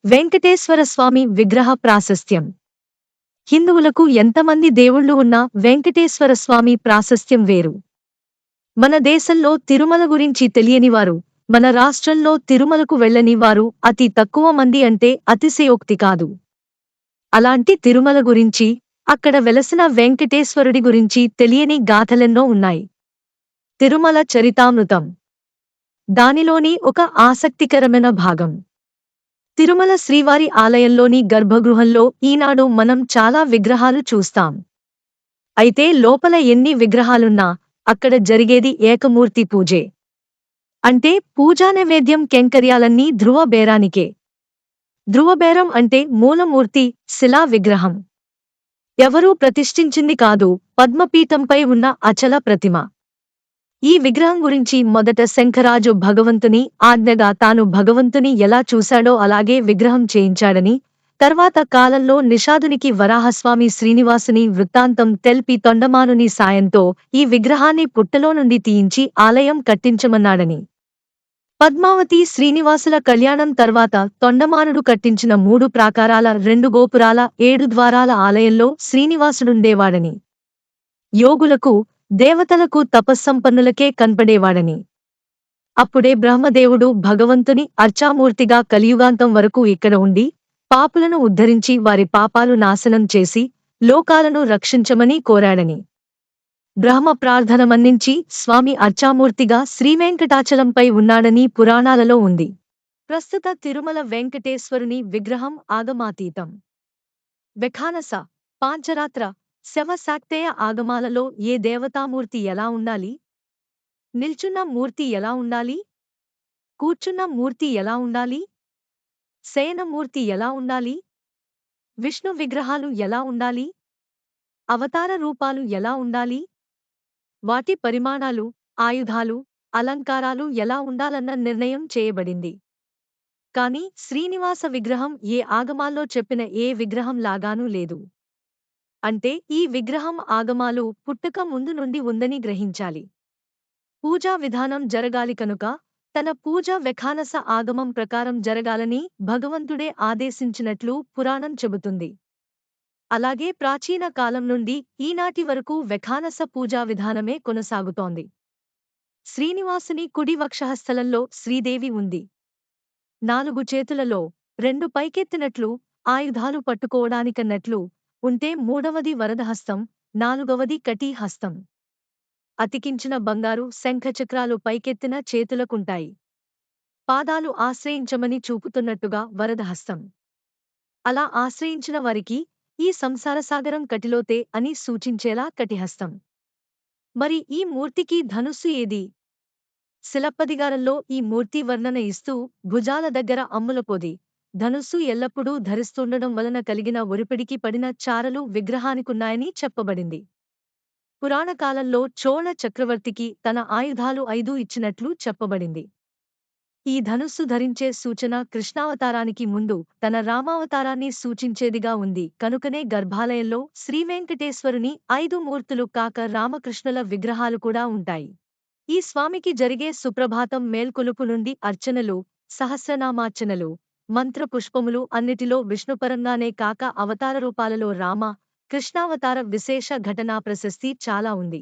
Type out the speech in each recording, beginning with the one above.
వెంకటేశ్వర స్వామి విగ్రహ ప్రాశస్త్యం. హిందువులకు ఎంతమంది దేవుళ్ళు ఉన్నా వెంకటేశ్వర స్వామి ప్రాశస్త్యం వేరు. మన దేశంలో తిరుమల గురించి తెలియనివారు, మన రాష్ట్రంలో తిరుమలకు వెళ్ళని వారు అతి తక్కువ మంది అంటే అతిశయోక్తి కాదు. అలాంటి తిరుమల గురించి, అక్కడ వెలసిన వెంకటేశ్వరుడి గురించి తెలియని గాథలెన్నో ఉన్నాయి. తిరుమల చరితామృతం దానిలోని ఒక ఆసక్తికరమైన భాగం. తిరుమల శ్రీవారి ఆలయంలోని గర్భగృహంలో ఈనాడు మనం చాలా విగ్రహాలు చూస్తాం. అయితే లోపల ఎన్ని విగ్రహాలున్నా అక్కడ జరిగేది ఏకమూర్తి పూజే. అంటే పూజా నైవేద్యం కెంకర్యాలన్నీ ధ్రువ బేరానికే. ధ్రువబేరం అంటే మూలమూర్తి, శిలా విగ్రహం. ఎవరూ ప్రతిష్ఠించింది కాదు, పద్మపీఠంపై ఉన్న అచల ప్రతిమ. ఈ విగ్రహం గురించి మొదట శంఖరాజు భగవంతుని ఆజ్ఞగా తాను భగవంతుని ఎలా చూశాడో అలాగే విగ్రహం చేయించాడని, తర్వాత కాలంలో నిషాదునికి వరాహస్వామి శ్రీనివాసుని వృత్తాంతం తెల్పి తొండమానుని సాయంతో ఈ విగ్రహాన్ని పుట్టలో నుండి తీయించి ఆలయం కట్టించమన్నాడని. పద్మావతి శ్రీనివాసుల కళ్యాణం తర్వాత తొండమానుడు కట్టించిన 3 ప్రాకారాల 2 గోపురాల 7 ద్వారాల ఆలయంలో శ్రీనివాసుడుండేవాడని. యోగులకు, దేవతలకు తపస్సంపన్నులకే కన్పడేవాడని. అప్పుడే బ్రహ్మదేవుడు భగవంతుని అర్చామూర్తిగా కలియుగాంతం వరకు ఇక్కడ ఉండి, పాపులను ఉద్ధరించి వారి పాపాలు నాశనం చేసి, లోకాలను రక్షించమని కోరాడని. బ్రహ్మ ప్రార్థన మన్నించి స్వామి అర్చామూర్తిగా శ్రీవేంకటాచలంపై ఉన్నాడని పురాణాలలో ఉంది. ప్రస్తుత తిరుమల వెంకటేశ్వరుని విగ్రహం ఆగమాతీతం. వెఖానస, పాంచరాత్ర, శవ శాక్తేయ ఆగమాలలో ఏ దేవతామూర్తి ఎలా ఉండాలి? నిల్చున్న మూర్తి ఎలా ఉండాలి? కూర్చున్న మూర్తి ఎలా ఉండాలి? శయనమూర్తి ఎలా ఉండాలి? విష్ణు విగ్రహాలు ఎలా ఉండాలి? అవతార రూపాలు ఎలా ఉండాలి? వాటి పరిమాణాలు, ఆయుధాలు, అలంకారాలు ఎలా ఉండాలన్న నిర్ణయం చేయబడింది. కాని శ్రీనివాస విగ్రహం ఏ ఆగమాల్లో చెప్పిన ఏ విగ్రహం లాగానూ లేదు. అంటే ఈ విగ్రహం ఆగమాలు పుట్టక ముందు నుండి ఉందని గ్రహించాలి. పూజా విధానం జరగాలి కనుక తన పూజ వెఖానస ఆగమం ప్రకారం జరగాలని భగవంతుడే ఆదేశించినట్లు పురాణం చెబుతుంది. అలాగే ప్రాచీన కాలం నుండి ఈనాటి వరకు వెఖానస పూజా విధానమే కొనసాగుతోంది. శ్రీనివాసుని కుడి వక్షస్థలంలో శ్రీదేవి ఉంది. 4 చేతులలో 2 పైకెత్తినట్లు, ఆయుధాలు పట్టుకోవడానికన్నట్లు ఉంటే మూడవది వరదహస్తం, 4వది కటీహస్తం. అతికించిన బంగారు శంఖచక్రాలు పైకెత్తిన చేతులకుంటాయి. పాదాలు ఆశ్రయించమని చూపుతున్నట్టుగా వరదహస్తం. అలా ఆశ్రయించిన వారికి ఈ సంసారసాగరం కటిలోతే అని సూచించేలా కటిహస్తం. మరి ఈ మూర్తికి ధనుస్సు ఏది? శిలప్పదిగారంలో ఈ మూర్తి వర్ణన ఇస్తూ భుజాల దగ్గర అమ్ములపొది, ధనుస్సు ఎల్లప్పుడూ ధరిస్తుండడం వలన కలిగిన ఒరిపిడికి పడిన చారలు విగ్రహానికున్నాయని చెప్పబడింది. పురాణకాలంలో చోళ చక్రవర్తికి తన ఆయుధాలు 5 ఇచ్చినట్లు చెప్పబడింది. ఈ ధనుస్సు ధరించే సూచన కృష్ణావతారానికి ముందు తన రామావతారాన్ని సూచించేదిగా ఉంది కనుకనే గర్భాలయంలో శ్రీవేంకటేశ్వరుని 5 మూర్తులు కాక రామకృష్ణుల విగ్రహాలు కూడా ఉంటాయి. ఈ స్వామికి జరిగే సుప్రభాతం మేల్కొలుపు నుండి అర్చనలు, సహస్రనామార్చనలు, మంత్రపుష్పములు అన్నిటిలో విష్ణుపరంగానే కాక అవతార రూపాలలో రామ, కృష్ణావతార విశేష ఘటనా ప్రశస్తి చాలా ఉంది.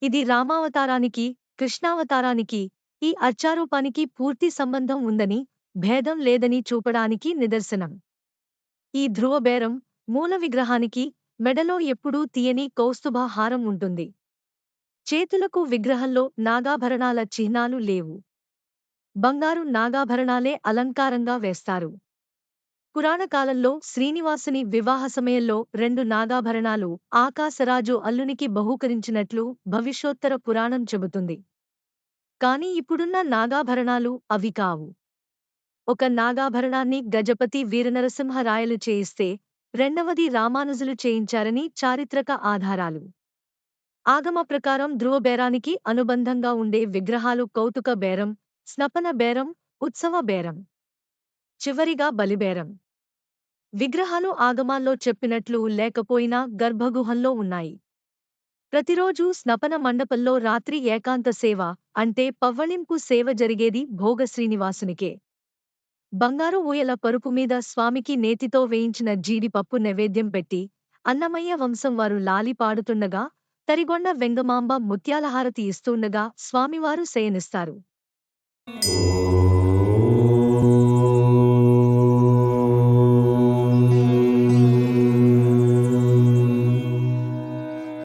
ఇది రామావతారానికి, కృష్ణావతారానికి, ఈ అర్చారూపానికి పూర్తి సంబంధం ఉందని, భేదం లేదని చూపడానికి నిదర్శనం. ఈ ధ్రువబేరం, మూల విగ్రహానికి మెడలో ఎప్పుడూ తీయని కౌస్తుభ హారం ఉంటుంది. చేతులకు విగ్రహంలో నాగాభరణాల చిహ్నాలు లేవు. బంగారు నాగాభరణాలే అలంకారంగా వేస్తారు. పురాణకాలంలో శ్రీనివాసుని వివాహ సమయంలో 2 నాగాభరణాలు ఆకాశరాజు అల్లునికి బహూకరించినట్లు భవిష్యోత్తర పురాణం చెబుతుంది. కాని ఇప్పుడున్న నాగాభరణాలు అవి కావు. ఒక నాగాభరణాన్ని గజపతి వీరనరసింహరాయలు చేయిస్తే, రెండవది రామానుజులు చేయించారని చారిత్రక ఆధారాలు. ఆగమ ప్రకారం ధ్రువబేరానికి అనుబంధంగా ఉండే విగ్రహాలు కౌతుక బేరం, స్నపన బేరం, ఉత్సవ బేరం. చివరిగా బలిబేరం. విగ్రహాలు ఆగమాల్లో చెప్పినట్లు లేకపోయినా గర్భగుహంలో ఉన్నాయి. ప్రతిరోజూ స్నపన మండపంలో రాత్రి ఏకాంత సేవ, అంటే పవ్వళింపు సేవ జరిగేది భోగ శ్రీనివాసునికే. బంగారు ఊయల పరుపు మీద స్వామికి నేతితో వేయించిన జీడిపప్పు నైవేద్యం పెట్టి అన్నమయ్య వంశం వారు లాలి పాడుతుండగా తరిగొండ వెంగమాంబ ముత్యాలహారతి ఇస్తుండగా స్వామివారు శయనిస్తారు.